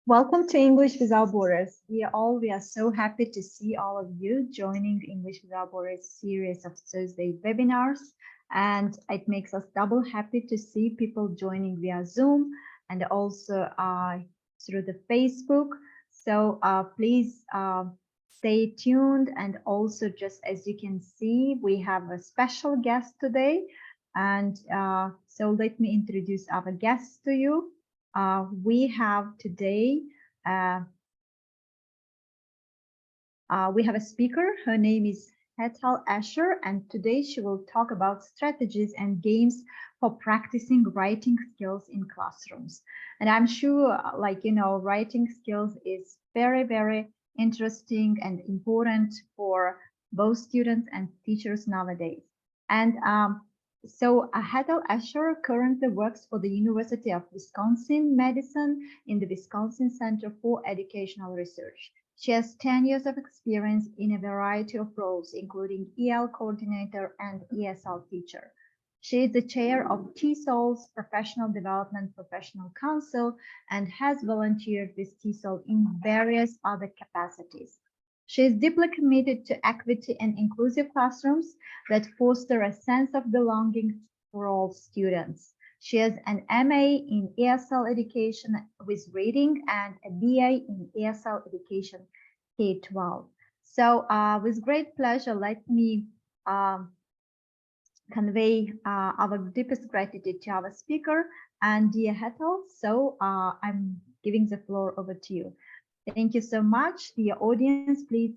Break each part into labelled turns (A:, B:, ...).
A: Welcome to English Without Borders. We are so happy to see all of you joining the English Without Borders series of Thursday webinars. And it makes us double happy to see people joining via Zoom and also through the Facebook. So please stay tuned. And also, just as you can see, we have a special guest today. And so let me introduce our guest to you. We have today, we have a speaker. Her name is Hetal Ascher, and today she will talk about strategies and games for practicing writing skills in classrooms. And I'm sure, writing skills is very, very interesting and important for both students and teachers nowadays. And so Hetal Ascher currently works for the University of Wisconsin-Madison in the Wisconsin Center for Educational Research. She has 10 years of experience in a variety of roles, including EL coordinator and ESL teacher. She is the chair of TESOL's Professional Development Professional Council and has volunteered with TESOL in various other capacities. She is deeply committed to equity and inclusive classrooms that foster a sense of belonging for all students. She has an MA in ESL education with reading and a BA in ESL education K-12. So with great pleasure, let me convey our deepest gratitude to our speaker and dear Hetal. So I'm giving the floor over to you. Thank you so much. Dear audience, please,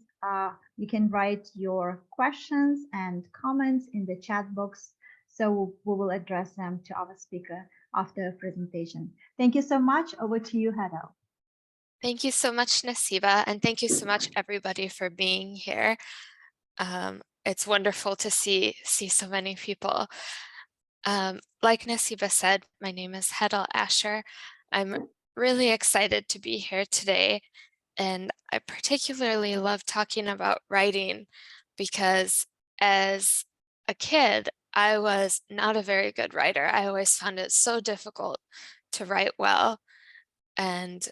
A: you can write your questions and comments in the chat box. So we will address them to our speaker after the presentation. Thank you so much. Over to you, Hetal.
B: Thank you so much, Nasiba, and thank you so much, everybody, for being here. It's wonderful to see so many people. Like Nasiba said, my name is Hetal Ascher. I'm really excited to be here today, and I particularly love talking about writing because as a kid, I was not a very good writer. I always found it so difficult to write well, and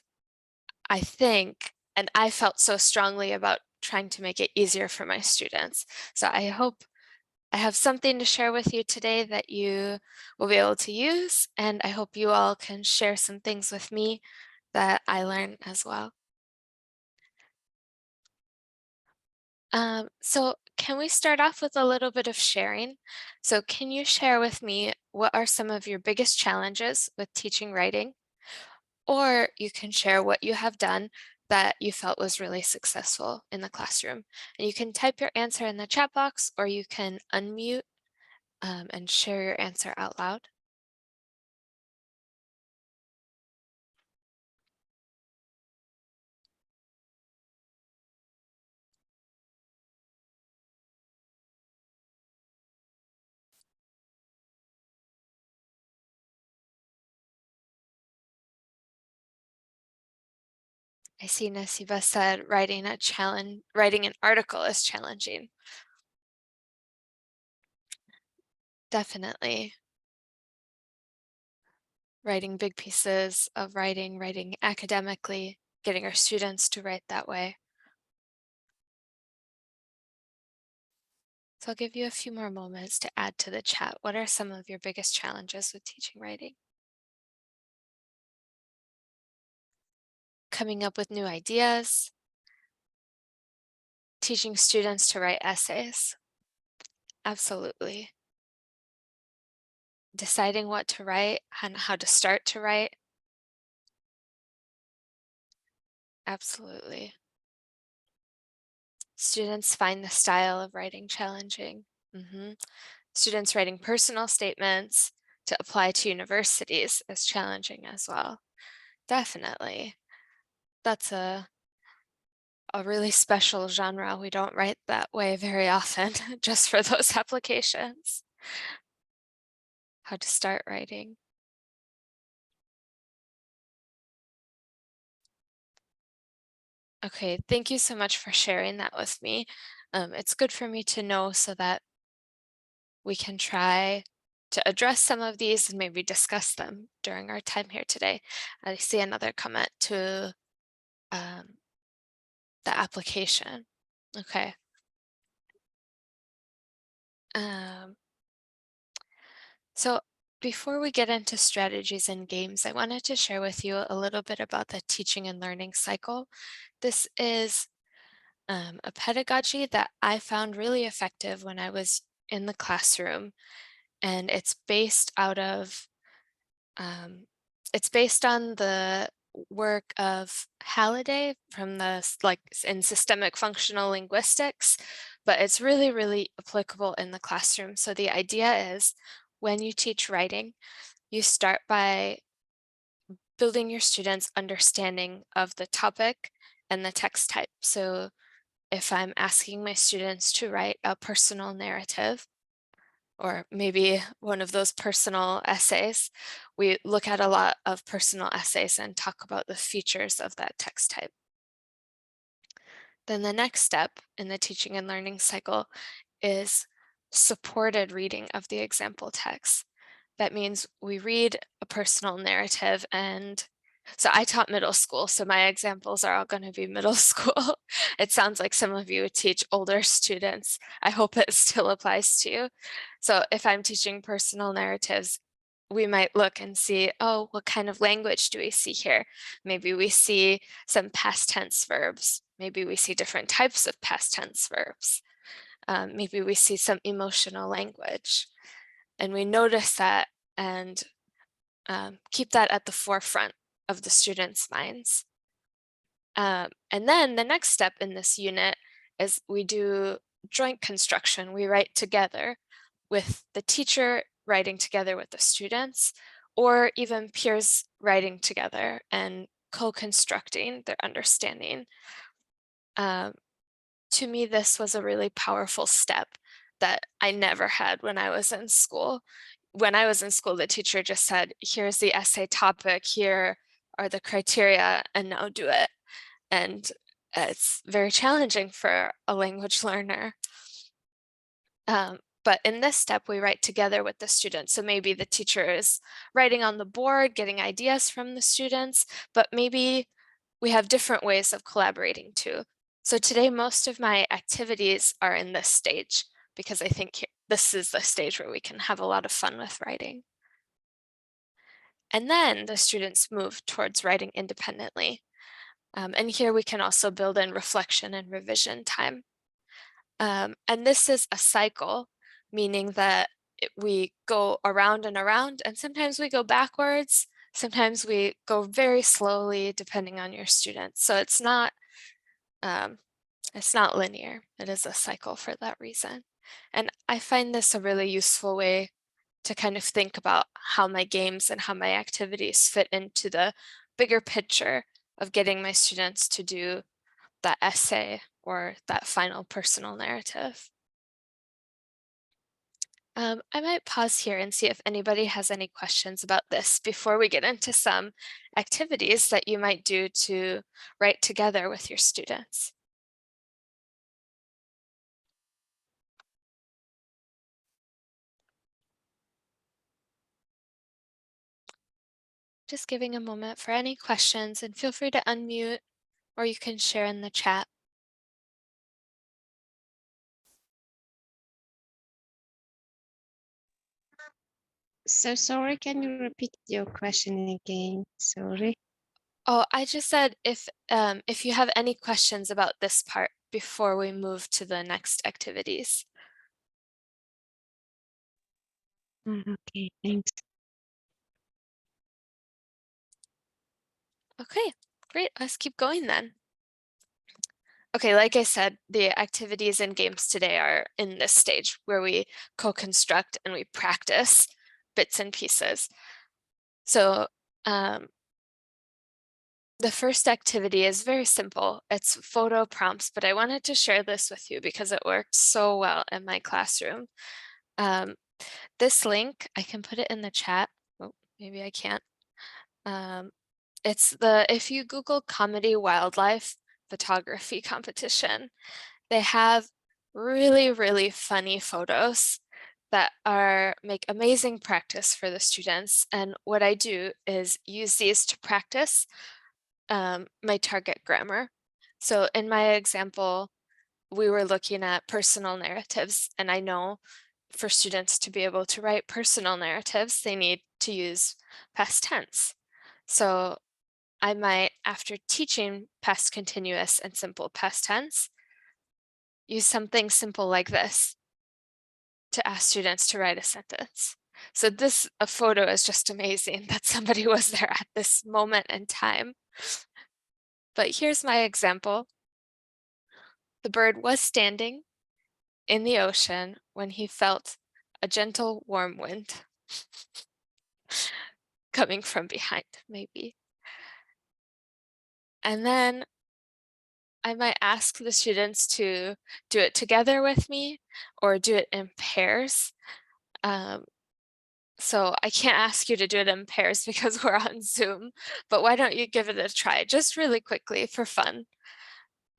B: I think, and I felt so strongly about trying to make it easier for my students. So I hope I have something to share with you today that you will be able to use, and I hope you all can share some things with me that I learn as well. So can we start off with a little bit of sharing? So can you share with me what are some of your biggest challenges with teaching writing? Or you can share what you have done that you felt was really successful in the classroom. And you can type your answer in the chat box, or you can unmute and share your answer out loud. I see Nasiba said writing an article is challenging. Definitely. Writing big pieces of writing academically, getting our students to write that way. So I'll give you a few more moments to add to the chat. What are some of your biggest challenges with teaching writing? Coming up with new ideas, teaching students to write essays. Absolutely. Deciding what to write and how to start to write. Absolutely. Students find the style of writing challenging. Students writing personal statements to apply to universities is challenging as well. Definitely. That's a really special genre. We don't write that way very often, just for those applications. How to start writing. Okay, thank you so much for sharing that with me. It's good for me to know so that we can try to address some of these and maybe discuss them during our time here today. I see another comment to the application. Okay. So before we get into strategies and games, I wanted to share with you a little bit about the teaching and learning cycle. This is a pedagogy that I found really effective when I was in the classroom, and it's based on the work of Halliday from in systemic functional linguistics, but it's really, really applicable in the classroom. So the idea is when you teach writing, you start by building your students' understanding of the topic and the text type. So if I'm asking my students to write a personal narrative, or maybe one of those personal essays, we look at a lot of personal essays and talk about the features of that text type. Then the next step in the teaching and learning cycle is supported reading of the example text. That means we read a personal narrative, and so I taught middle school, so my examples are all going to be middle school. It sounds like some of you teach older students. I hope it still applies to you. So if I'm teaching personal narratives, we might look and see, oh, what kind of language do we see here? Maybe we see some past tense verbs. Maybe we see different types of past tense verbs. Maybe we see some emotional language. And we notice that and keep that at the forefront of the students' minds. And then the next step in this unit is we do joint construction. We write together with the teacher writing together with the students, or even peers writing together and co-constructing their understanding. To me, this was a really powerful step that I never had when I was in school. When I was in school, the teacher just said, here's the essay topic, here are the criteria, and now do it. And it's very challenging for a language learner. But in this step, we write together with the students. So maybe the teacher is writing on the board, getting ideas from the students, but maybe we have different ways of collaborating too. So today, most of my activities are in this stage because I think this is the stage where we can have a lot of fun with writing. And then the students move towards writing independently. And here we can also build in reflection and revision time. And this is a cycle, meaning that we go around and around, and sometimes we go backwards, sometimes we go very slowly, depending on your students. So it's not linear. It is a cycle for that reason. And I find this a really useful way to kind of think about how my games and how my activities fit into the bigger picture of getting my students to do that essay or that final personal narrative. I might pause here and see if anybody has any questions about this before we get into some activities that you might do to write together with your students. Just giving a moment for any questions, and feel free to unmute or you can share in the chat.
C: So sorry, can you repeat your question again? Sorry.
B: Oh, I just said if you have any questions about this part before we move to the next activities.
C: Okay, thanks.
B: Okay, great. Let's keep going then. Okay, like I said, the activities and games today are in this stage where we co-construct and we practice bits and pieces. So the first activity is very simple. It's photo prompts, but I wanted to share this with you because it worked so well in my classroom. This link, I can put it in the chat. Oh, maybe I can't. If you Google comedy wildlife photography competition, they have really, really funny photos that make amazing practice for the students. And what I do is use these to practice my target grammar. So in my example, we were looking at personal narratives, and I know for students to be able to write personal narratives, they need to use past tense. So I might, after teaching past continuous and simple past tense, use something simple like this to ask students to write a sentence. So a photo is just amazing that somebody was there at this moment in time. But here's my example. The bird was standing in the ocean when he felt a gentle warm wind coming from behind, maybe. And then I might ask the students to do it together with me or do it in pairs. So I can't ask you to do it in pairs because we're on Zoom, but why don't you give it a try just really quickly for fun?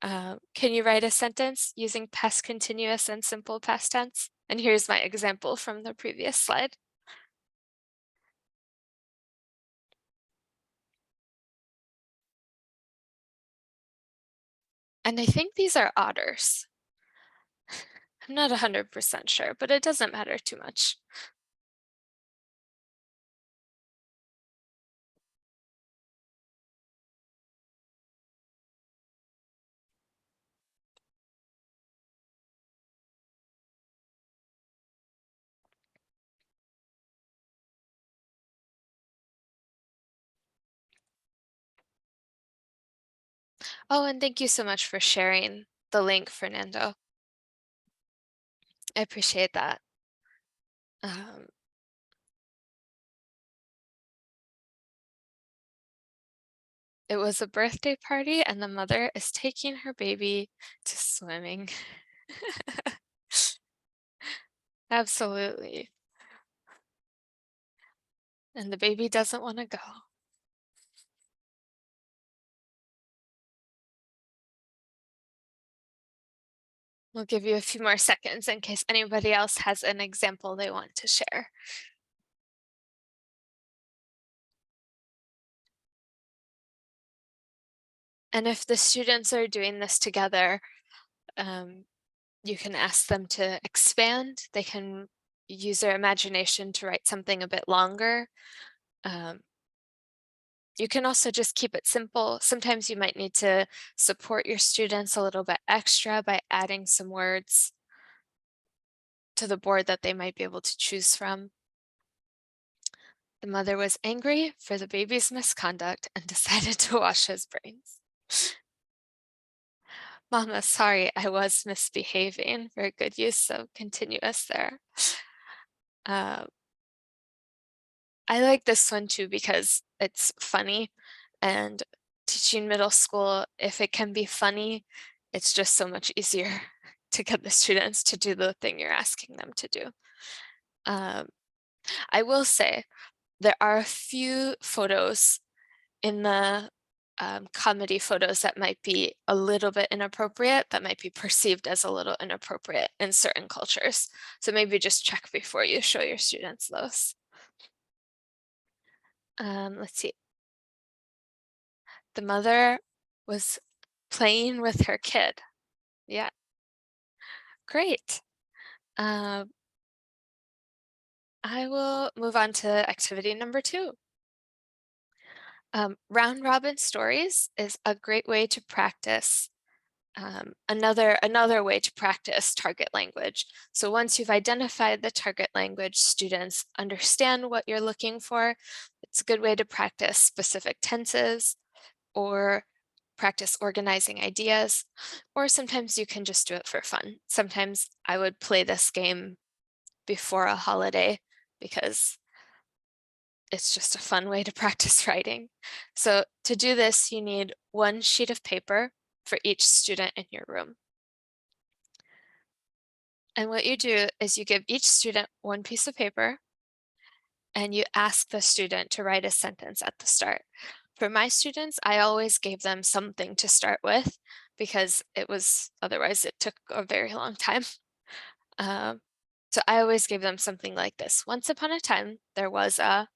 B: Can you write a sentence using past continuous and simple past tense? And here's my example from the previous slide. And I think these are otters. I'm not 100% sure, but it doesn't matter too much. Oh, and thank you so much for sharing the link, Fernando. I appreciate that. It was a birthday party and the mother is taking her baby to swimming. Absolutely. And the baby doesn't want to go. We'll give you a few more seconds in case anybody else has an example they want to share. And if the students are doing this together, you can ask them to expand. They can use their imagination to write something a bit longer. You can also just keep it simple. Sometimes you might need to support your students a little bit extra by adding some words to the board that they might be able to choose from. The mother was angry for the baby's misconduct and decided to wash his brains. Mama, sorry, I was misbehaving. Very good use of continuous there. I like this one too because it's funny, and teaching middle school, if it can be funny, it's just so much easier to get the students to do the thing you're asking them to do. I will say there are a few photos in the comedy photos that might be a little bit inappropriate, that might be perceived as a little inappropriate in certain cultures. So maybe just check before you show your students those. Let's see. The mother was playing with her kid. Yeah, great. I will move on to activity number 2. Round robin stories is a great way to practice another way to practice target language. So once you've identified the target language, students understand what you're looking for. It's a good way to practice specific tenses or practice organizing ideas, or sometimes you can just do it for fun. Sometimes I would play this game before a holiday because it's just a fun way to practice writing. So to do this, you need one sheet of paper for each student in your room. And what you do is you give each student one piece of paper and you ask the student to write a sentence at the start. For my students, I always gave them something to start with because otherwise it took a very long time. So I always gave them something like this. Once upon a time, there was a,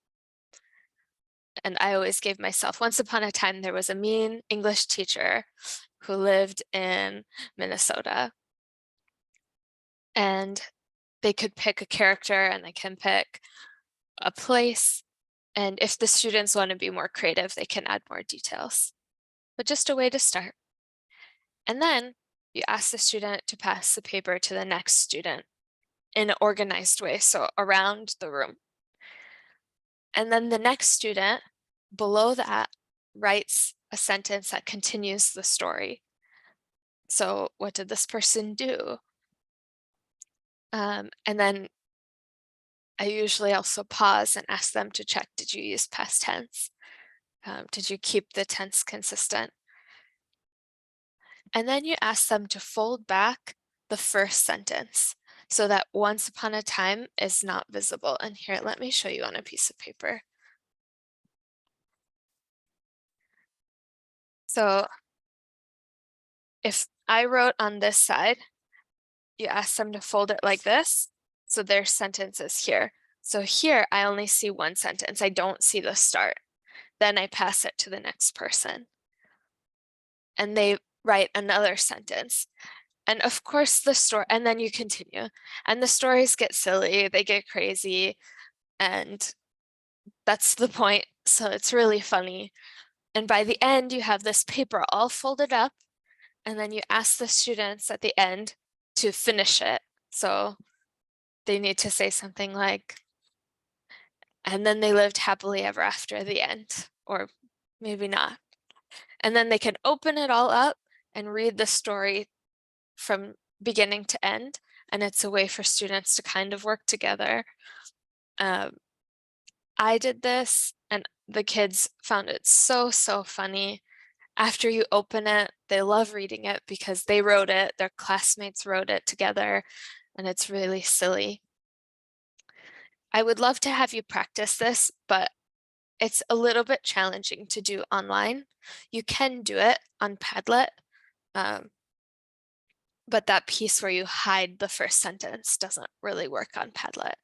B: and I always gave myself, once upon a time, there was a mean English teacher who lived in Minnesota. And they could pick a character and they can pick a place. And if the students want to be more creative, they can add more details. But just a way to start. And then you ask the student to pass the paper to the next student in an organized way, so around the room. And then the next student below that writes a sentence that continues the story. So what did this person do? And then I usually also pause and ask them to check, did you use past tense? Did you keep the tense consistent? And then you ask them to fold back the first sentence so that once upon a time is not visible. And here, let me show you on a piece of paper. So if I wrote on this side, you ask them to fold it like this. So their sentence is here. So here I only see one sentence. I don't see the start. Then I pass it to the next person. And they write another sentence. And of course the story, and then you continue. And the stories get silly, they get crazy. And that's the point. So it's really funny. And by the end, you have this paper all folded up. And then you ask the students at the end to finish it. So they need to say something like, and then they lived happily ever after the end, or maybe not. And then they can open it all up and read the story from beginning to end. And it's a way for students to kind of work together. I did this and the kids found it so funny. After you open it, they love reading it because they wrote it, their classmates wrote it together, and it's really silly. I would love to have you practice this, but it's a little bit challenging to do online. You can do it on Padlet, but that piece where you hide the first sentence doesn't really work on Padlet.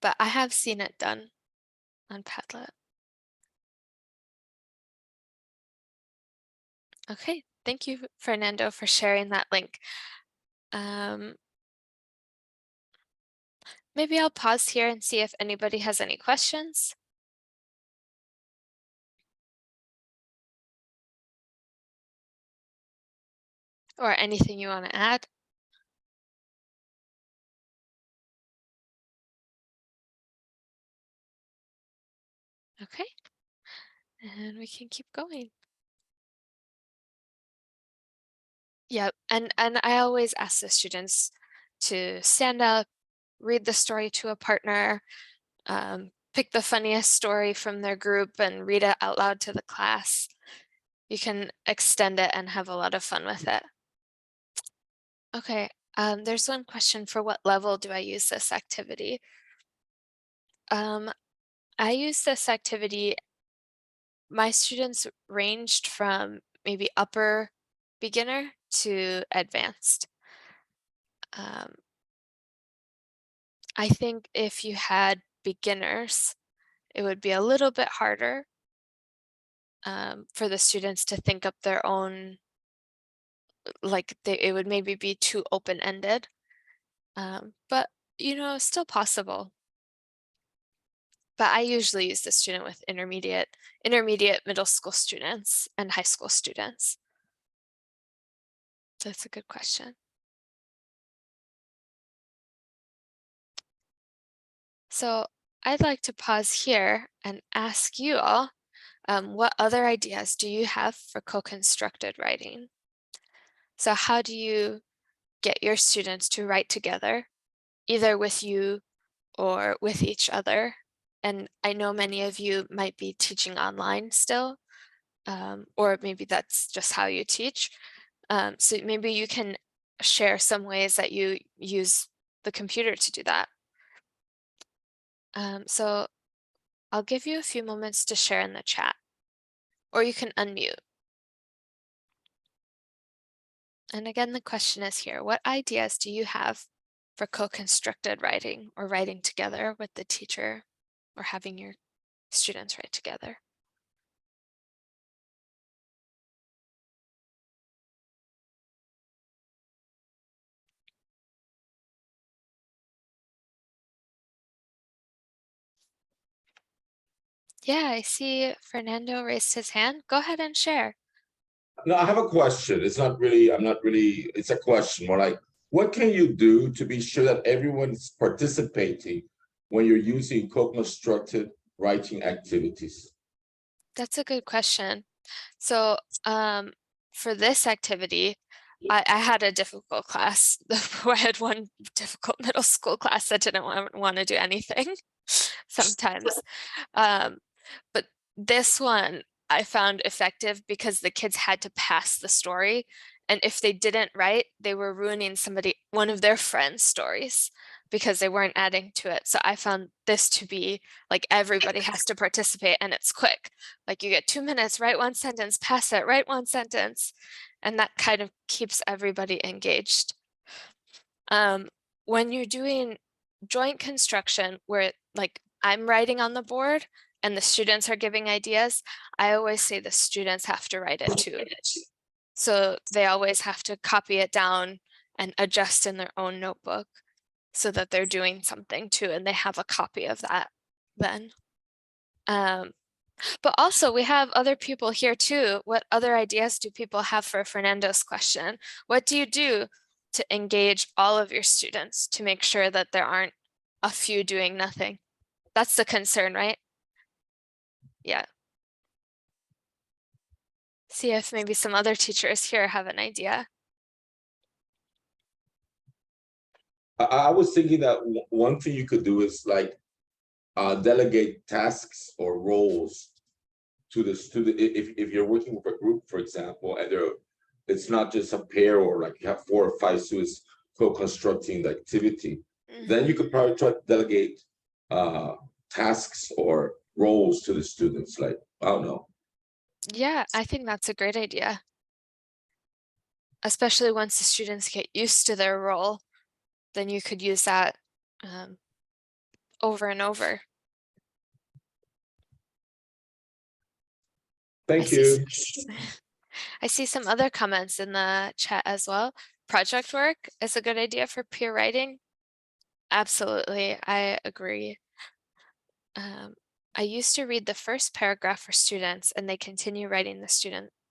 B: But I have seen it done on Padlet. Okay, thank you, Fernando, for sharing that link. Maybe I'll pause here and see if anybody has any questions. Or anything you want to add. Okay, and we can keep going. Yeah, and I always ask the students to stand up, read the story to a partner, pick the funniest story from their group and read it out loud to the class. You can extend it and have a lot of fun with it. Okay, there's one question: for what level do I use this activity? I use this activity, my students ranged from maybe upper beginner to advanced. I think if you had beginners, it would be a little bit harder for the students to think up their own, like it would maybe be too open-ended, but you know, still possible. But I usually use the student with intermediate, middle school students and high school students. So that's a good question. So I'd like to pause here and ask you all, what other ideas do you have for co-constructed writing? So how do you get your students to write together, either with you or with each other? And I know many of you might be teaching online still, or maybe that's just how you teach. So maybe you can share some ways that you use the computer to do that. So I'll give you a few moments to share in the chat, or you can unmute. And again, the question is here: what ideas do you have for co-constructed writing, or writing together with the teacher, or having your students write together? Yeah, I see Fernando raised his hand. Go ahead and share.
D: No, I have a question. It's not really, I'm not really, it's a question more like, what can you do to be sure that everyone's participating when you're using co-constructed writing activities?
B: That's a good question. So for this activity, I had a difficult class. I had one difficult middle school class that didn't want to do anything sometimes. But this one I found effective because the kids had to pass the story. And if they didn't write, they were ruining one of their friends' stories because they weren't adding to it. So I found this to be like everybody has to participate and it's quick. Like you get 2 minutes, write one sentence, pass it, write one sentence. And that kind of keeps everybody engaged. When you're doing joint construction where like I'm writing on the board and the students are giving ideas, I always say the students have to write it too. So they always have to copy it down and adjust in their own notebook so that they're doing something too and they have a copy of that then. But also we have other people here too. What other ideas do people have for Fernando's question? What do you do to engage all of your students to make sure that there aren't a few doing nothing? That's the concern, right? Yeah. See if maybe some other teachers here have an idea.
D: I was thinking that one thing you could do is like delegate tasks or roles to the student. If you're working with a group, for example, and it's not just a pair or like you have 4 or 5 students co-constructing the activity, then you could probably try to delegate tasks or roles to the students. Like, I don't know.
B: Yeah, I think that's a great idea. Especially once the students get used to their role, then you could use that over and over.
D: Thank you.
B: I see some other comments in the chat as well. Project work is a good idea for peer writing. Absolutely, I agree. I used to read the first paragraph for students and they continue writing the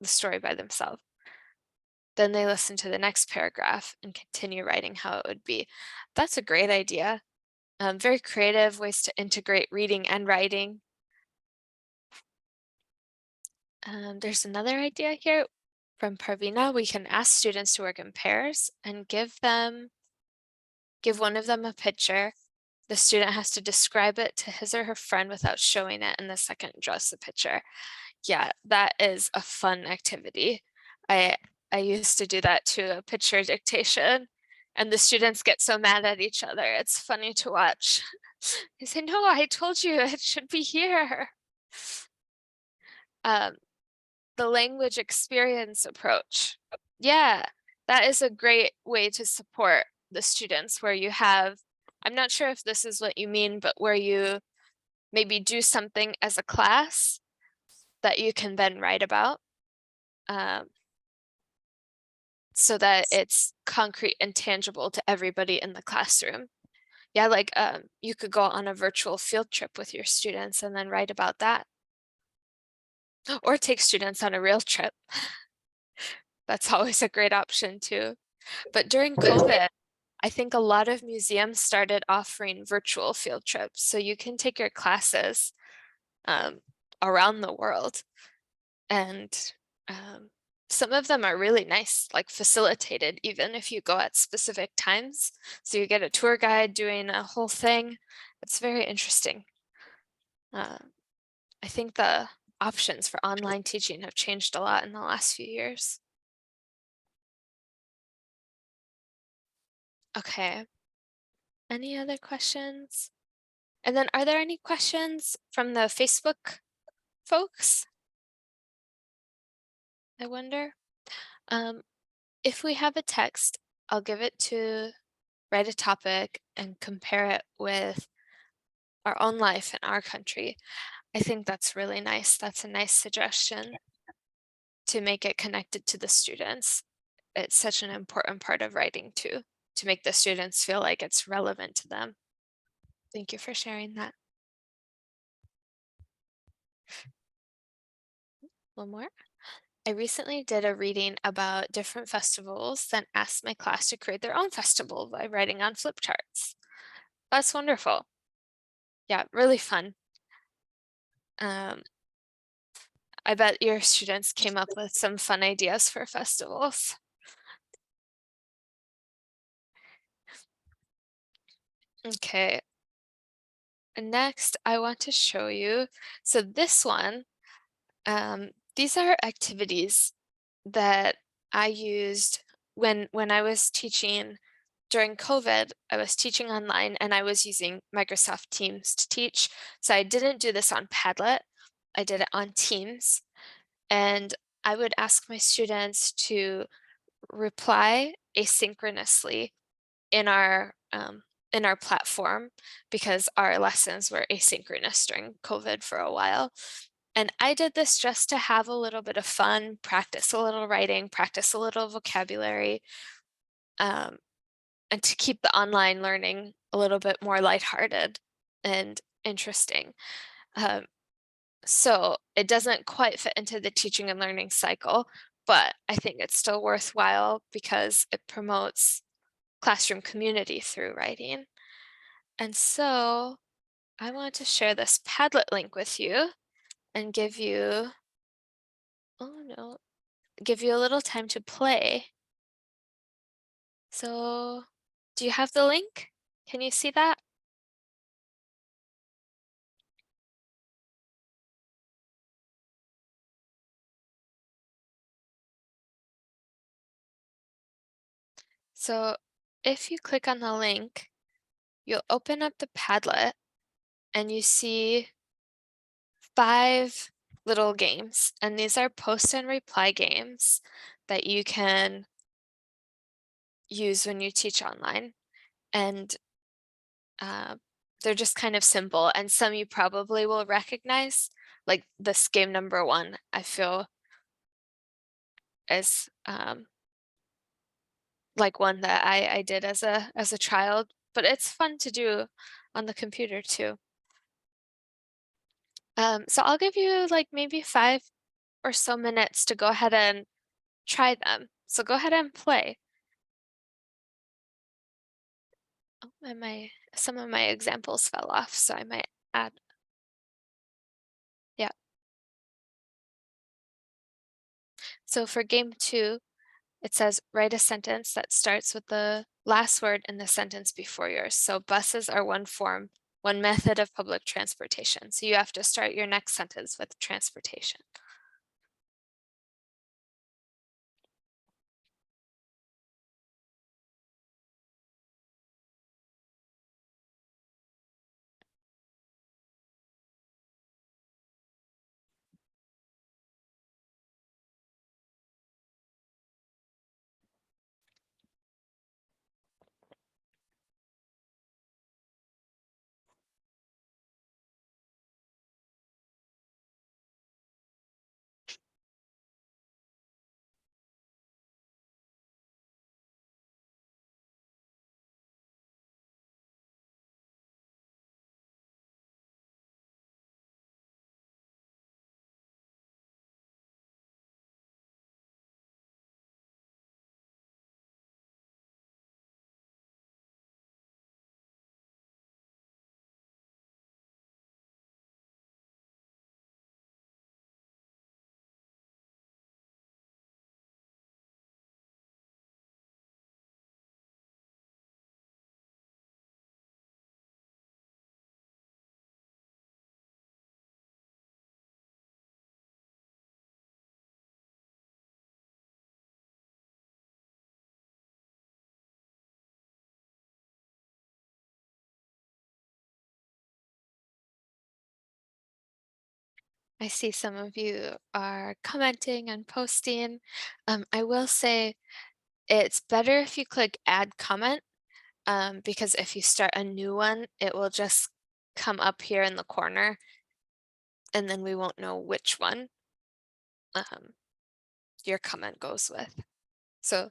B: story by themselves. Then they listen to the next paragraph and continue writing how it would be. That's a great idea. Very creative ways to integrate reading and writing. There's another idea here from Parvina. We can ask students to work in pairs and give one of them a picture. The student has to describe it to his or her friend without showing it, and the second draws the picture. Yeah, that is a fun activity. I used to do that too, a picture dictation, and the students get so mad at each other. It's funny to watch. They say, no, I told you it should be here. The language experience approach. Yeah, that is a great way to support the students where you have, I'm not sure if this is what you mean, but where you maybe do something as a class that you can then write about so that it's concrete and tangible to everybody in the classroom. Yeah, like you could go on a virtual field trip with your students and then write about that. Or take students on a real trip. That's always a great option too. But during COVID, I think a lot of museums started offering virtual field trips. So you can take your classes around the world. And some of them are really nice, like facilitated, even if you go at specific times. So you get a tour guide doing a whole thing. It's very interesting. I think the options for online teaching have changed a lot in the last few years. Okay. Any other questions? And then are there any questions from the Facebook folks? I wonder. If we have a text, I'll give it to write a topic and compare it with our own life in our country. I think that's really nice. That's a nice suggestion to make it connected to the students. It's such an important part of writing too, to make the students feel like it's relevant to them. Thank you for sharing that. One more. I recently did a reading about different festivals, then asked my class to create their own festival by writing on flip charts. That's wonderful. Yeah, really fun. I bet your students came up with some fun ideas for festivals. Okay. Next, I want to show you. So this one, these are activities that I used when I was teaching during COVID. I was teaching online and I was using Microsoft Teams to teach. So I didn't do this on Padlet. I did it on Teams. And I would ask my students to reply asynchronously in our platform, because our lessons were asynchronous during COVID for a while. And I did this just to have a little bit of fun, practice a little writing, practice a little vocabulary, and to keep the online learning a little bit more lighthearted and interesting. So it doesn't quite fit into the teaching and learning cycle, but I think it's still worthwhile because it promotes classroom community through writing. And so I want to share this Padlet link with you and give you, oh no, give you a little time to play. So do you have the link? Can you see that? So if you click on the link, you'll open up the Padlet and you see 5 little games. And these are post and reply games that you can use when you teach online. And they're just kind of simple, and some you probably will recognize, like this game number 1, I feel is like one that I did as a child, but it's fun to do on the computer too. So I'll give you like maybe 5 or so minutes to go ahead and try them. So go ahead and play. Oh, and some of my examples fell off, so I might add. Yeah. So for game 2, it says write a sentence that starts with the last word in the sentence before yours. So buses are one method of public transportation. So you have to start your next sentence with transportation. I see some of you are commenting and posting. I will say it's better if you click add comment, because if you start a new one, it will just come up here in the corner and then we won't know which one your comment goes with. So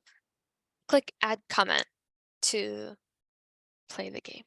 B: click add comment to play the game.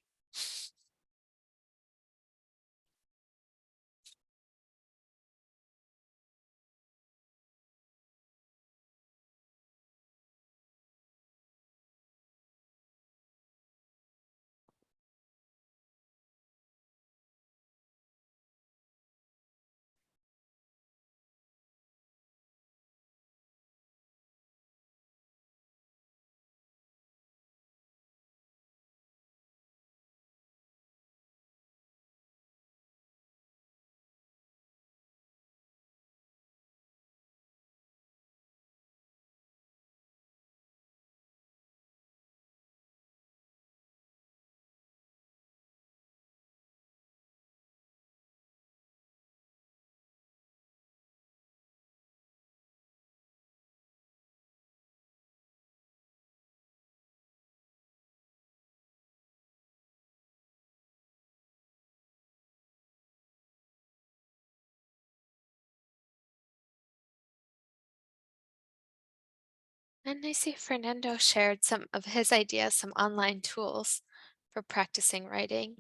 B: And I see Fernando shared some of his ideas, some online tools for practicing writing.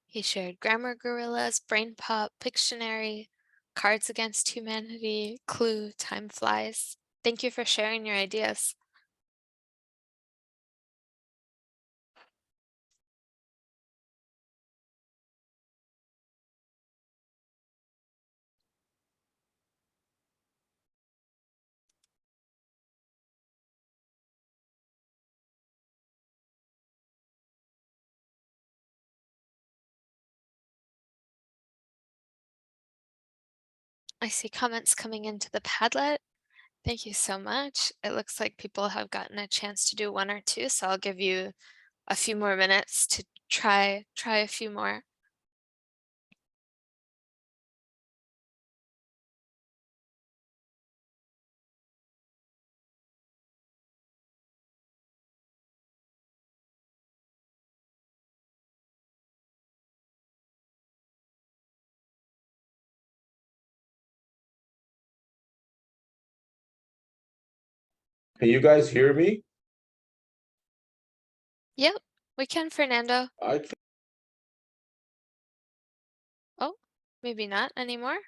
B: He shared Grammar Gorillas, Brain Pop, Pictionary, Cards Against Humanity, Clue, Time Flies. Thank you for sharing your ideas. I see comments coming into the Padlet. Thank you so much. It looks like people have gotten a chance to do one or two, so I'll give you a few more minutes to try a few more.
D: Can you guys hear me?
B: Yep, we can, Fernando.
D: I can.
B: Oh, maybe not anymore.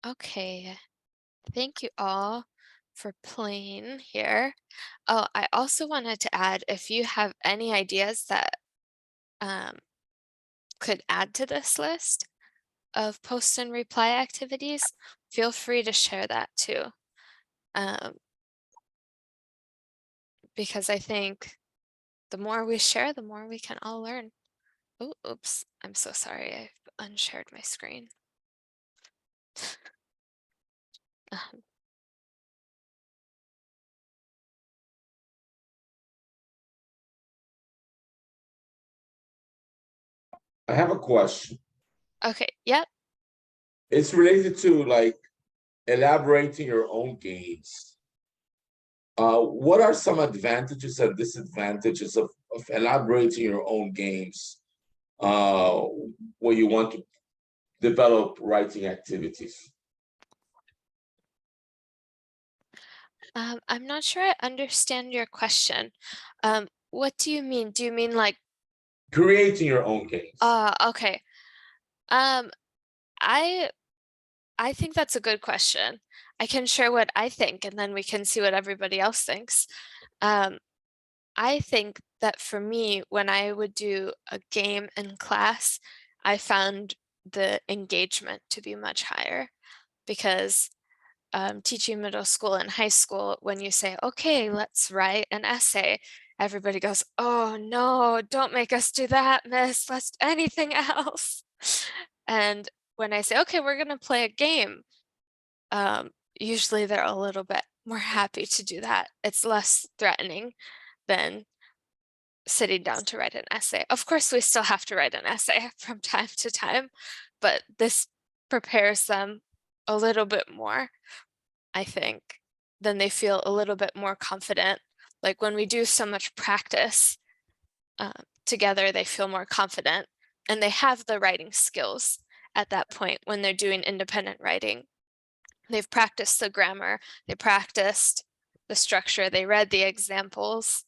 B: Okay, thank you all for playing here. Oh, I also wanted to add, if you have any ideas that could add to this list of post and reply activities, feel free to share that too. Because I think the more we share, the more we can all learn. Oh, oops, I'm so sorry, I've unshared my screen.
D: I have a question.
B: Okay, yep.
D: It's related to like elaborating your own games. What are some advantages and disadvantages of elaborating your own games where you want to develop writing activities?
B: I'm not sure I understand your question. What do you mean? Do you mean like
D: Creating your own games.
B: okay. I think that's a good question. I can share what I think and then we can see what everybody else thinks. I think that for me, when I would do a game in class, I found the engagement to be much higher because teaching middle school and high school, when you say, okay, let's write an essay, everybody goes, oh no, don't make us do that, miss, let's do anything else. And when I say, okay, we're gonna play a game, usually they're a little bit more happy to do that. It's less threatening than sitting down to write an essay. Of course, we still have to write an essay from time to time, but this prepares them a little bit more, I think. Then they feel a little bit more confident. Like when we do so much practice together, they feel more confident and they have the writing skills at that point when they're doing independent writing. They've practiced the grammar, they practiced the structure, they read the examples,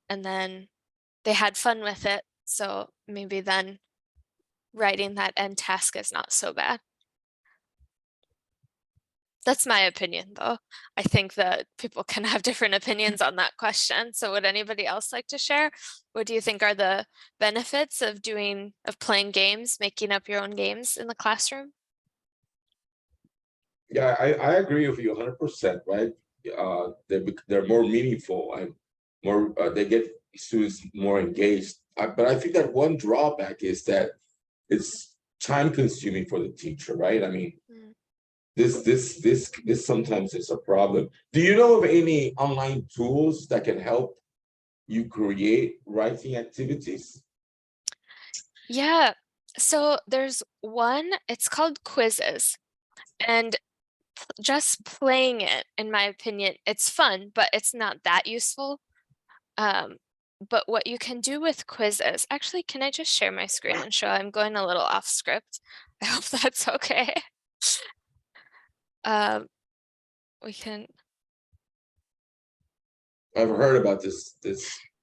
B: and then they had fun with it. So maybe then writing that end task is not so bad. That's my opinion, though. I think that people can have different opinions on that question. So would anybody else like to share? What do you think are the benefits of playing games, making up your own games in the classroom?
D: Yeah, I agree with you 100%, right? They're more meaningful and more, they get students more engaged. But I think that one drawback is that it's time consuming for the teacher, right? I mean,
B: Mm.
D: this sometimes is a problem. Do you know of any online tools that can help you create writing activities?
B: Yeah, so there's one, it's called quizzes, and just playing it, in my opinion, it's fun, but it's not that useful. But what you can do with quizzes, actually, can I just share my screen and show? I'm going a little off script. I hope that's okay. We can,
D: I've heard about this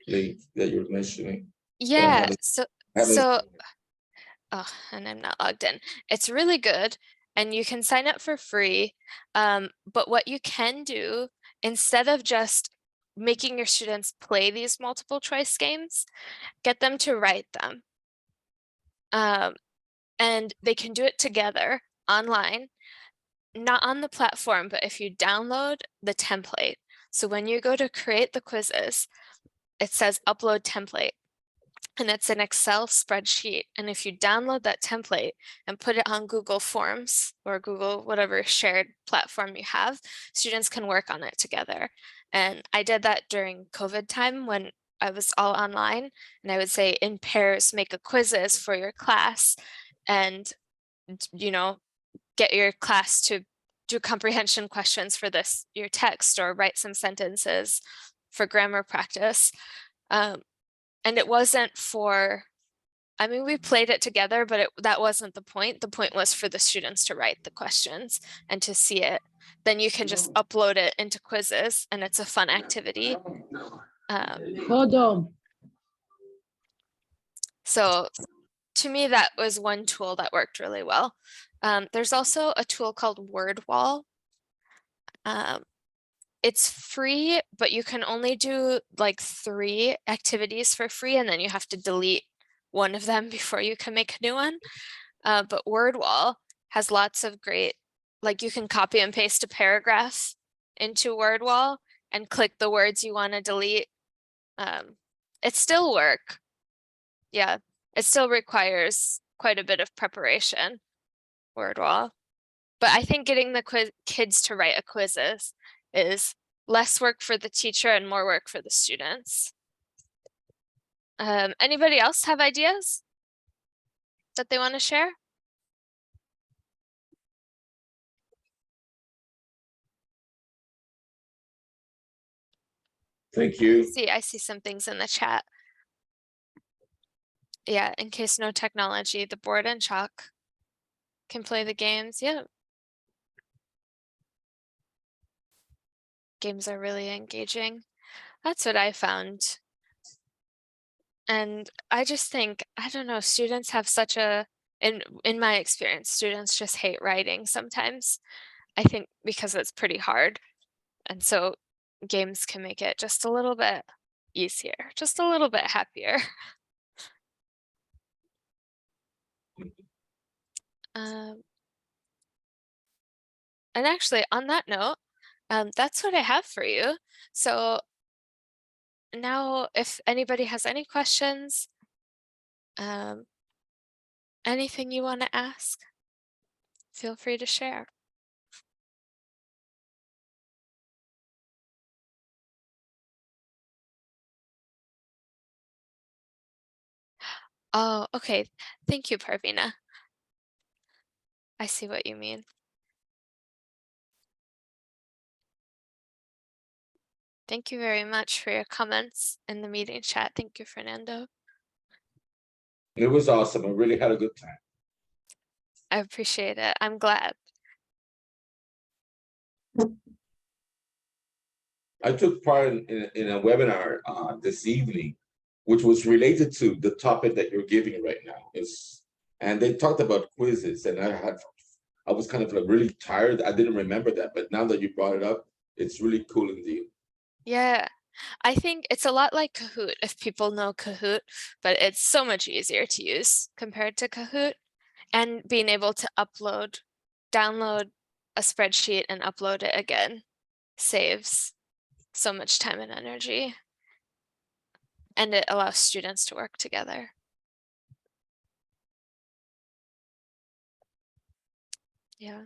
D: link that you're mentioning. But I
B: yeah,
D: haven't-
B: so,
D: haven't
B: so,
D: seen it.
B: oh, and I'm not logged in. It's really good, and you can sign up for free. But what you can do, instead of just making your students play these multiple choice games, get them to write them. And they can do it together online, not on the platform, but if you download the template. So when you go to create the quizzes, it says upload template, and it's an Excel spreadsheet. And if you download that template and put it on Google Forms or Google, whatever shared platform you have, students can work on it together. And I did that during COVID time when I was all online, and I would say in pairs, make a quizzes for your class and, you know, get your class to do comprehension questions for your text, or write some sentences for grammar practice. And it wasn't for, I mean, we played it together, but that wasn't the point. The point was for the students to write the questions and to see it. Then you can just upload it into quizzes, and it's a fun activity.
E: Hold on.
B: So to me, that was one tool that worked really well. There's also a tool called WordWall. It's free, but you can only do like 3 activities for free, and then you have to delete one of them before you can make a new one. But WordWall has lots of great, like you can copy and paste a paragraph into WordWall and click the words you want to delete. It still work. Yeah, it still requires quite a bit of preparation, WordWall. But I think getting the kids to write a quizzes is less work for the teacher and more work for the students. Anybody else have ideas that they want to share?
D: Thank you.
B: I see some things in the chat. Yeah, in case no technology, the board and chalk can play the games. Yeah. Games are really engaging. That's what I found. And I just think, I don't know, students have such a, in my experience, students just hate writing sometimes. I think because it's pretty hard. And so games can make it just a little bit easier, just a little bit happier. And actually, on that note, that's what I have for you. So now, if anybody has any questions, anything you want to ask, feel free to share. Oh, okay. Thank you, Parvina. I see what you mean. Thank you very much for your comments in the meeting chat. Thank you, Fernando.
D: It was awesome. I really had a good time.
B: I appreciate it. I'm glad.
D: I took part in a webinar this evening, which was related to the topic that you're giving right now. And they talked about quizzes, and I was kind of like really tired. I didn't remember that, but now that you brought it up, it's really cool indeed.
B: Yeah, I think it's a lot like Kahoot, if people know Kahoot, but it's so much easier to use compared to Kahoot. And being able to download a spreadsheet and upload it again saves so much time and energy. And it allows students to work together. Yeah.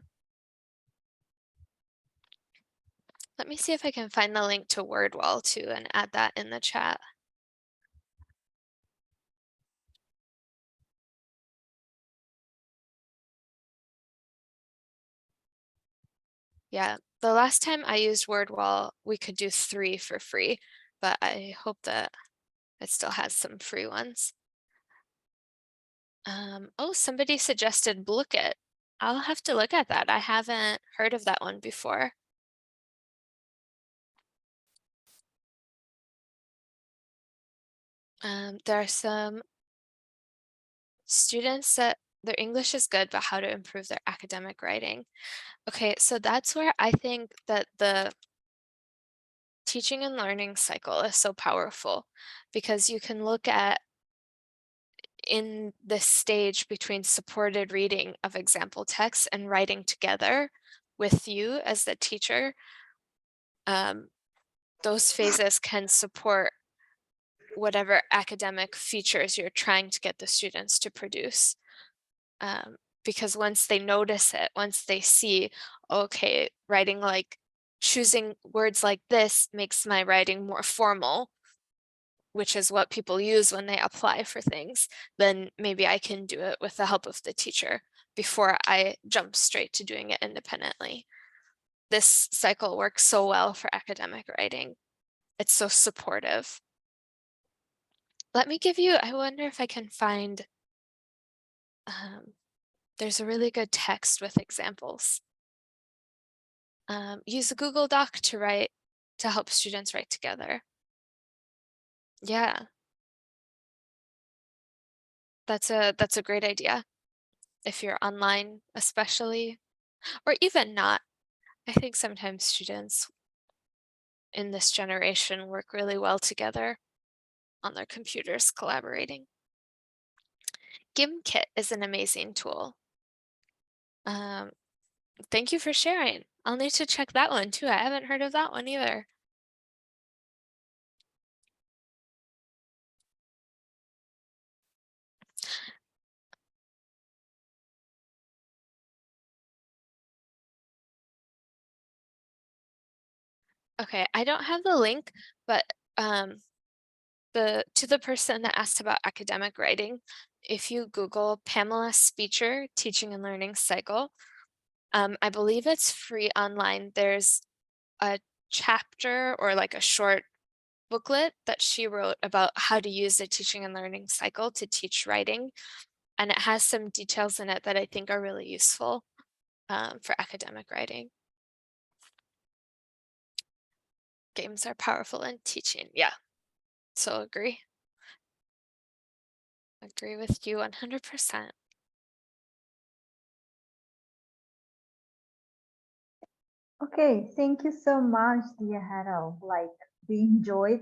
B: Let me see if I can find the link to WordWall too and add that in the chat. Yeah, the last time I used WordWall, we could do 3 for free, but I hope that it still has some free ones. Oh, somebody suggested Blookit. I'll have to look at that. I haven't heard of that one before. There are some students that their English is good, but how to improve their academic writing. Okay, so that's where I think that the teaching and learning cycle is so powerful, because you can look at in this stage between supported reading of example text and writing together with you as the teacher. Those phases can support whatever academic features you're trying to get the students to produce. Because once they notice it, once they see, okay, writing like choosing words like this makes my writing more formal, which is what people use when they apply for things, then maybe I can do it with the help of the teacher before I jump straight to doing it independently. This cycle works so well for academic writing. It's so supportive. Let me give you, I wonder if I can find, there's a really good text with examples. Use a Google Doc to help students write together. Yeah. That's a great idea. If you're online, especially, or even not. I think sometimes students in this generation work really well together on their computers collaborating. GimKit is an amazing tool. Thank you for sharing. I'll need to check that one too. I haven't heard of that one either. Okay, I don't have the link, but to the person that asked about academic writing, if you Google Pamela Speecher Teaching and Learning Cycle, I believe it's free online. There's a chapter or like a short booklet that she wrote about how to use the teaching and learning cycle to teach writing. And it has some details in it that I think are really useful for academic writing. Games are powerful in teaching. Yeah, so agree. Agree with you 100%.
A: Okay, thank you so much, dear Hetal. Like we enjoyed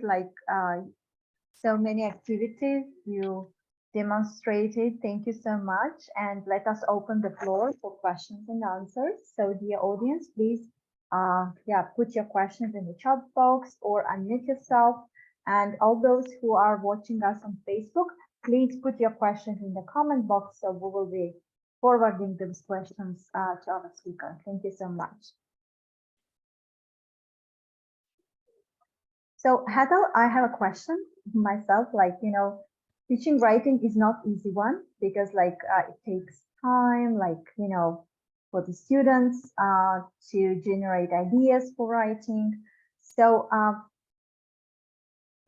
A: so many activities you demonstrated. Thank you so much. And let us open the floor for questions and answers. So dear audience, please put your questions in the chat box or unmute yourself. And all those who are watching us on Facebook, please put your questions in the comment box, so we will be forwarding those questions to our speaker. Thank you so much. So Hetal, I have a question myself, teaching writing is not easy one, because it takes time, for the students to generate ideas for writing. So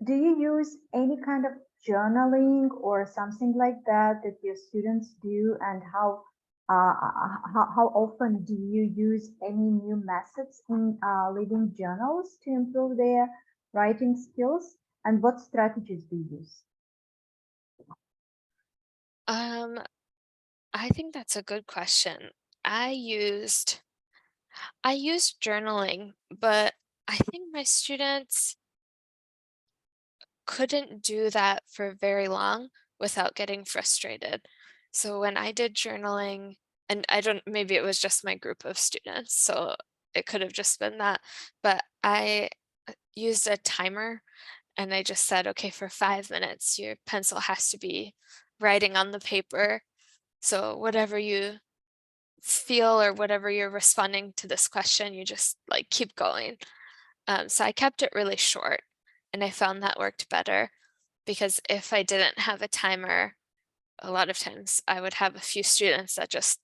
A: do you use any kind of journaling or something like that that your students do, and how how often do you use any new methods in leading journals to improve their writing skills? And what strategies do you use?
B: I think that's a good question. I used journaling, but I think my students couldn't do that for very long without getting frustrated. So when I did journaling, and maybe it was just my group of students, so it could have just been that, but I used a timer and I just said, okay, for 5 minutes, your pencil has to be writing on the paper. So whatever you feel or whatever you're responding to this question, you just like keep going. So I kept it really short and I found that worked better because if I didn't have a timer, a lot of times I would have a few students that just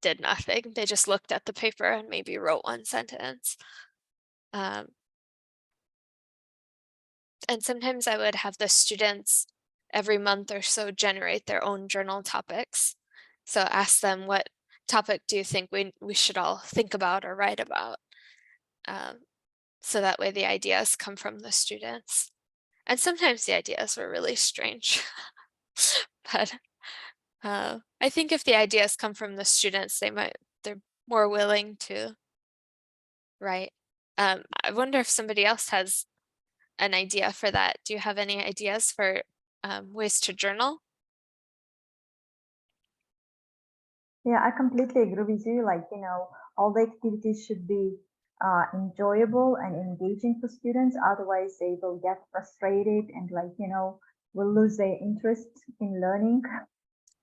B: did nothing. They just looked at the paper and maybe wrote one sentence. And sometimes I would have the students every month or so generate their own journal topics. So ask them, what topic do you think we should all think about or write about? So that way the ideas come from the students. And sometimes the ideas were really strange. But I think if the ideas come from the students, they're more willing to write. I wonder if somebody else has an idea for that. Do you have any ideas for ways to journal?
A: Yeah, I completely agree with you. Like, all the activities should be enjoyable and engaging for students. Otherwise, they will get frustrated and will lose their interest in learning.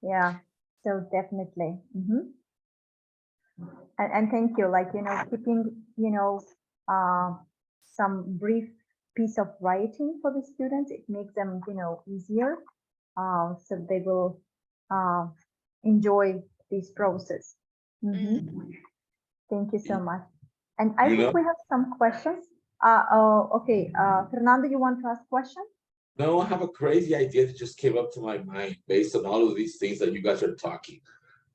A: Yeah, so definitely. And thank you. Like, keeping, some brief piece of writing for the students, it makes them, easier. So they will enjoy this process. Thank you so much. And I think we have some questions. Okay, Fernando, you want to ask questions?
D: No, I have a crazy idea that just came up to my mind based on all of these things that you guys are talking.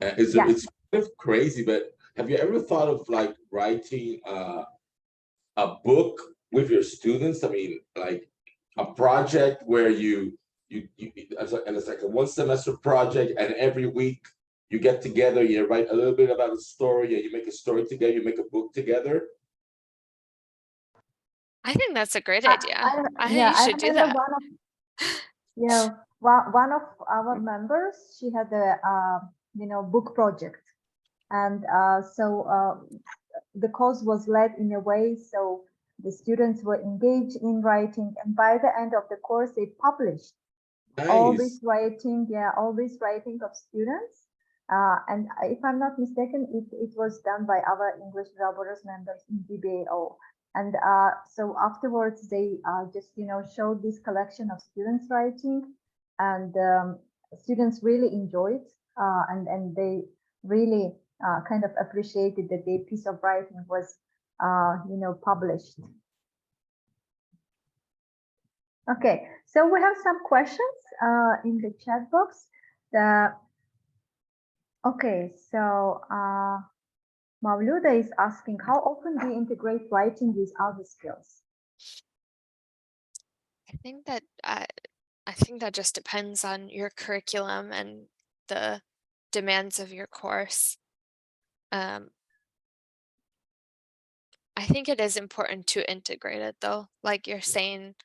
D: It's kind of crazy, but have you ever thought of like writing a book with your students? I mean, like a project where you and it's like a 1 semester project, and every week you get together, you write a little bit about a story, and you make a story together, you make a book together.
B: I think that's a great idea. I think you should do
A: remember
B: that.
A: One of our members, she had a book project, and so the course was led in a way so the students were engaged in writing, and by the end of the course they published all this writing of students. And if I'm not mistaken, it was done by our English Laborers members in GBAO. And so afterwards, they just, showed this collection of students writing, and students really enjoyed, and they really kind of appreciated that their piece of writing was, published. Okay, so we have some questions in the chat box. Okay, so Mavluda is asking, how often do you integrate writing with other skills?
B: I think that just depends on your curriculum and the demands of your course. I think it is important to integrate it though, like you're saying,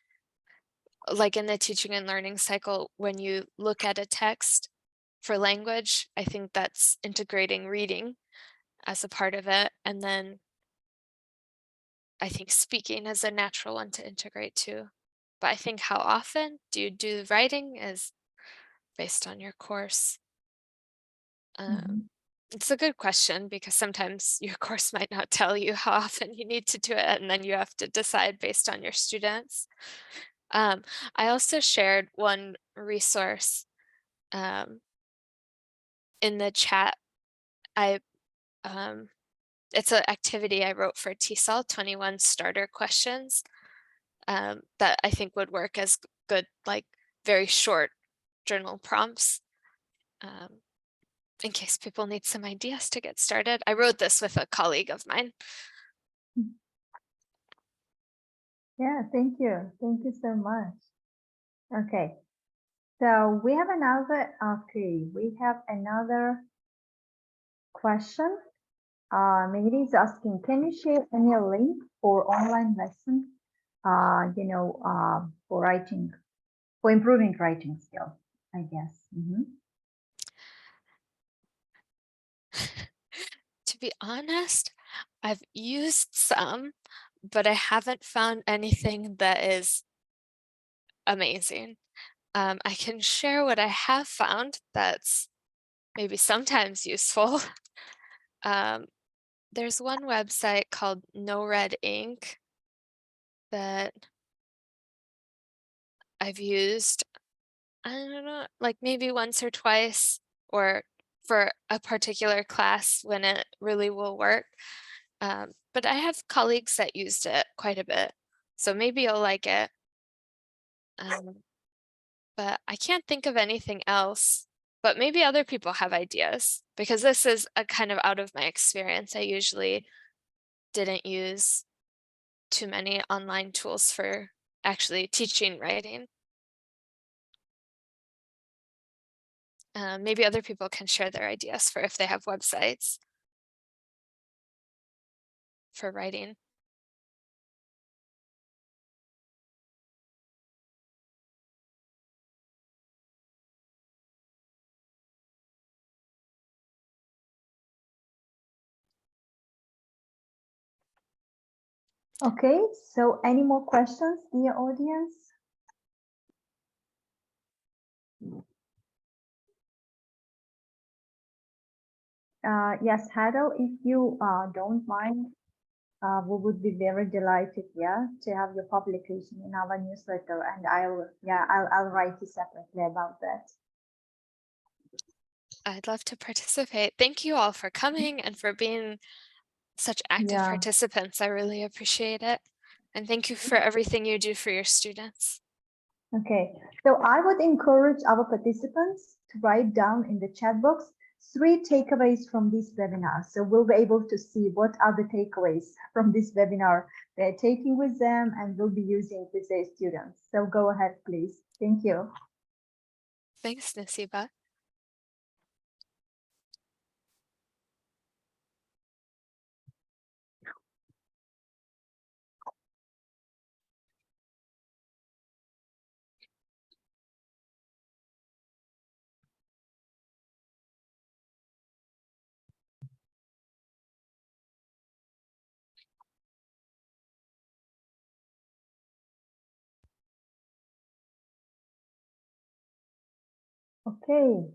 B: like in the teaching and learning cycle, when you look at a text for language, I think that's integrating reading as a part of it. And then I think speaking is a natural one to integrate too. But I think how often do you do writing is based on your course. It's a good question because sometimes your course might not tell you how often you need to do it, and then you have to decide based on your students. I also shared one resource in the chat. It's an activity I wrote for TESOL, 21 starter questions that I think would work as good, like very short journal prompts. in case people need some ideas to get started. I wrote this with a colleague of mine.
A: Yeah, thank you. Thank you so much. Okay, so we have another, we have another question. Mehdi is asking, can you share any link for online lesson, for writing, for improving writing skill, I guess.
B: To be honest, I've used some, but I haven't found anything that is amazing. I can share what I have found that's maybe sometimes useful. There's one website called No Red Ink that I've used, I don't know, like maybe once or twice, or for a particular class when it really will work. But I have colleagues that used it quite a bit, so maybe you'll like it. But I can't think of anything else, but maybe other people have ideas, because this is a kind of out of my experience. I usually didn't use too many online tools for actually teaching writing. Maybe other people can share their ideas for if they have websites for writing.
A: Okay, so any more questions, dear audience? Yes, Hetal, if you don't mind, we would be very delighted, yeah, to have your publication in our newsletter, and I'll write you separately about that.
B: I'd love to participate. Thank you all for coming and for being such active
A: Yeah.
B: participants. I really appreciate it. And thank you for everything you do for your students.
A: Okay, so I would encourage our participants to write down in the chat box 3 takeaways from this webinar. So we'll be able to see what are the takeaways from this webinar they're taking with them and will be using with their students. So go ahead, please. Thank you.
B: Thanks, Nasiba.
A: Okay.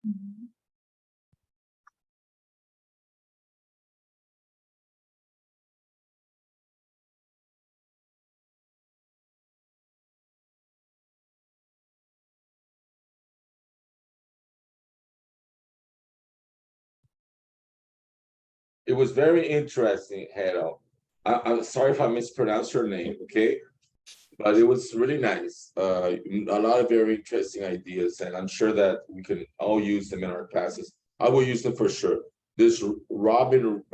A: Mhm.
D: It was very interesting, Hetal. I'm sorry if I mispronounced your name, okay? But it was really nice. A lot of very interesting ideas, and I'm sure that we can all use them in our classes. I will use them for sure. This round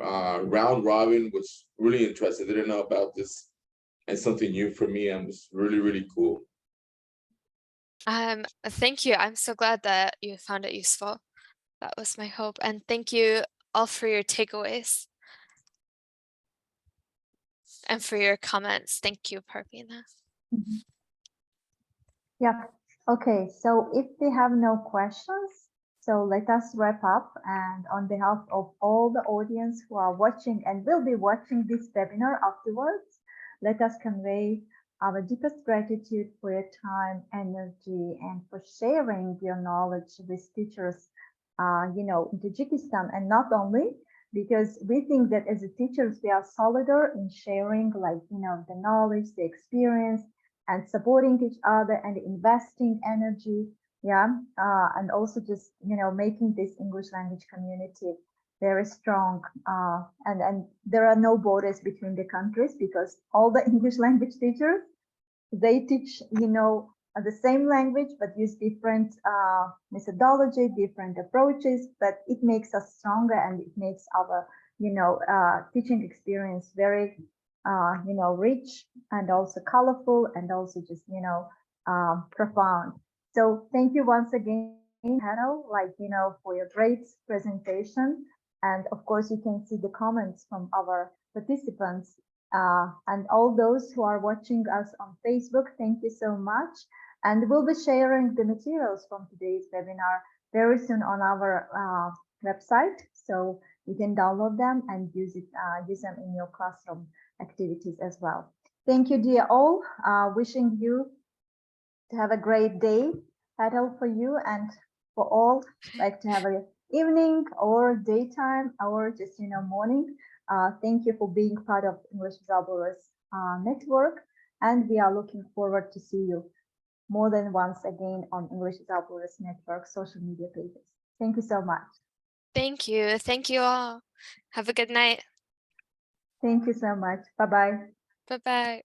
D: robin was really interesting. I didn't know about this, and something new for me, and was really, really cool.
B: Thank you. I'm so glad that you found it useful. That was my hope. And thank you all for your takeaways and for your comments. Thank you, Parvina.
A: Mhm. Yeah. Okay. So if they have no questions, so let us wrap up. And on behalf of all the audience who are watching and will be watching this webinar afterwards, let us convey our deepest gratitude for your time, energy, and for sharing your knowledge with teachers, in Tajikistan, and not only, because we think that as a teachers, we are solidar in sharing, the knowledge, the experience, and supporting each other and investing energy Yeah, and also just, making this English language community very strong. And there are no borders between the countries because all the English language teachers, they teach, the same language, but use different methodology, different approaches, but it makes us stronger and it makes our, teaching experience very, rich and also colorful and also just, profound. So thank you once again, Hetal, for your great presentation. And of course, you can see the comments from our participants and all those who are watching us on Facebook. Thank you so much. And we'll be sharing the materials from today's webinar very soon on our website. So you can download them and use them in your classroom activities as well. Thank you, dear all. Wishing you to have a great day, Hetal, for you and for all, like to have a evening or daytime or just, morning. Thank you for being part of English Zaburas network. And we are looking forward to see you more than once again on English Zaburas network social media pages. Thank you so much.
B: Thank you. Thank you all. Have a good night.
A: Thank you so much. Bye-bye.
B: Bye-bye.